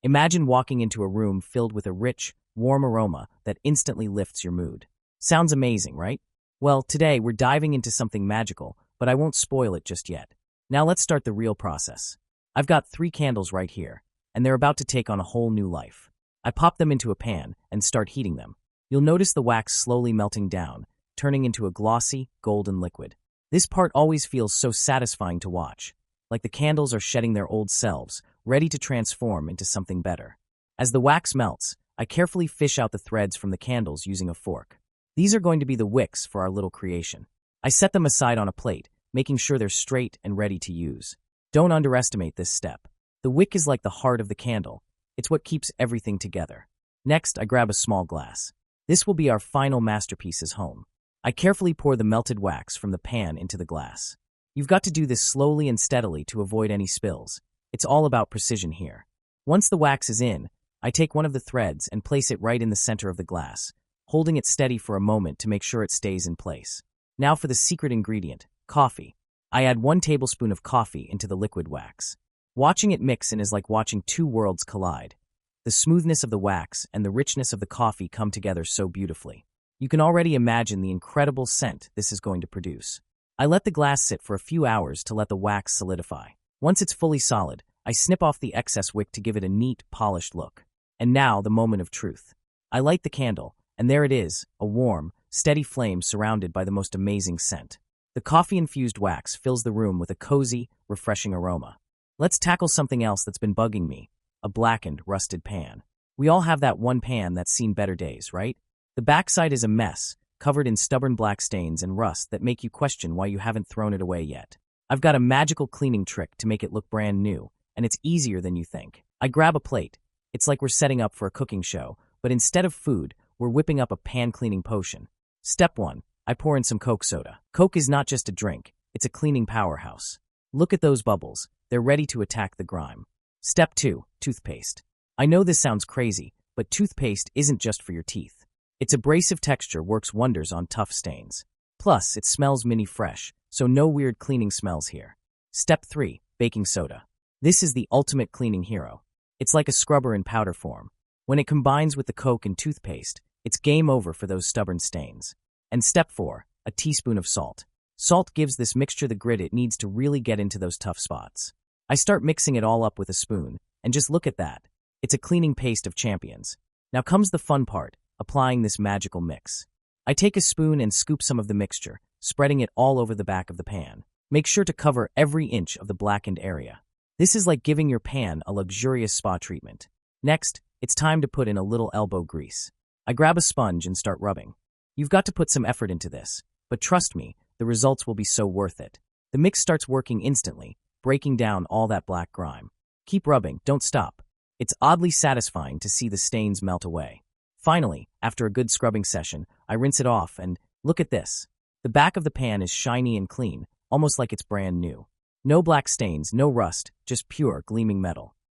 Imagine walking into a room filled with a rich, warm aroma that instantly lifts your mood. Sounds amazing, right? Well, today we're diving into something magical, but I won't spoil it just yet. Now let's start the real process. I've got 3 candles right here, and they're about to take on a whole new life. I pop them into a pan and start heating them. You'll notice the wax slowly melting down, turning into a glossy, golden liquid. This part always feels so satisfying to watch, like the candles are shedding their old selves, ready to transform into something better. As the wax melts, I carefully fish out the threads from the candles using a fork. These are going to be the wicks for our little creation. I set them aside on a plate, making sure they're straight and ready to use. Don't underestimate this step. The wick is like the heart of the candle. It's what keeps everything together. Next, I grab a small glass. This will be our final masterpiece's home. I carefully pour the melted wax from the pan into the glass. You've got to do this slowly and steadily to avoid any spills. It's all about precision here. Once the wax is in, I take one of the threads and place it right in the center of the glass, holding it steady for a moment to make sure it stays in place. Now for the secret ingredient, coffee. I add 1 tablespoon of coffee into the liquid wax. Watching it mix in is like watching 2 worlds collide. The smoothness of the wax and the richness of the coffee come together so beautifully. You can already imagine the incredible scent this is going to produce. I let the glass sit for a few hours to let the wax solidify. Once it's fully solid, I snip off the excess wick to give it a neat, polished look. And now, the moment of truth. I light the candle, and there it is, a warm, steady flame surrounded by the most amazing scent. The coffee-infused wax fills the room with a cozy, refreshing aroma. Let's tackle something else that's been bugging me, a blackened, rusted pan. We all have that one pan that's seen better days, right? The backside is a mess, covered in stubborn black stains and rust that make you question why you haven't thrown it away yet. I've got a magical cleaning trick to make it look brand new, and it's easier than you think. I grab a plate. It's like we're setting up for a cooking show, but instead of food, we're whipping up a pan-cleaning potion. Step 1. I pour in some Coke soda. Coke is not just a drink, it's a cleaning powerhouse. Look at those bubbles. They're ready to attack the grime. Step 2. Toothpaste. I know this sounds crazy, but toothpaste isn't just for your teeth. Its abrasive texture works wonders on tough stains. Plus, it smells mini-fresh, so no weird cleaning smells here. Step 3. Baking soda. This is the ultimate cleaning hero. It's like a scrubber in powder form. When it combines with the Coke and toothpaste, it's game over for those stubborn stains. And step 4. A teaspoon of salt. Salt gives this mixture the grit it needs to really get into those tough spots. I start mixing it all up with a spoon, and just look at that. It's a cleaning paste of champions. Now comes the fun part, applying this magical mix. I take a spoon and scoop some of the mixture, spreading it all over the back of the pan. Make sure to cover every inch of the blackened area. This is like giving your pan a luxurious spa treatment. Next, it's time to put in a little elbow grease. I grab a sponge and start rubbing. You've got to put some effort into this, but trust me, the results will be so worth it. The mix starts working instantly, breaking down all that black grime. Keep rubbing, don't stop. It's oddly satisfying to see the stains melt away. Finally, after a good scrubbing session, I rinse it off and look at this. The back of the pan is shiny and clean, almost like it's brand new. No black stains, no rust, just pure, gleaming metal.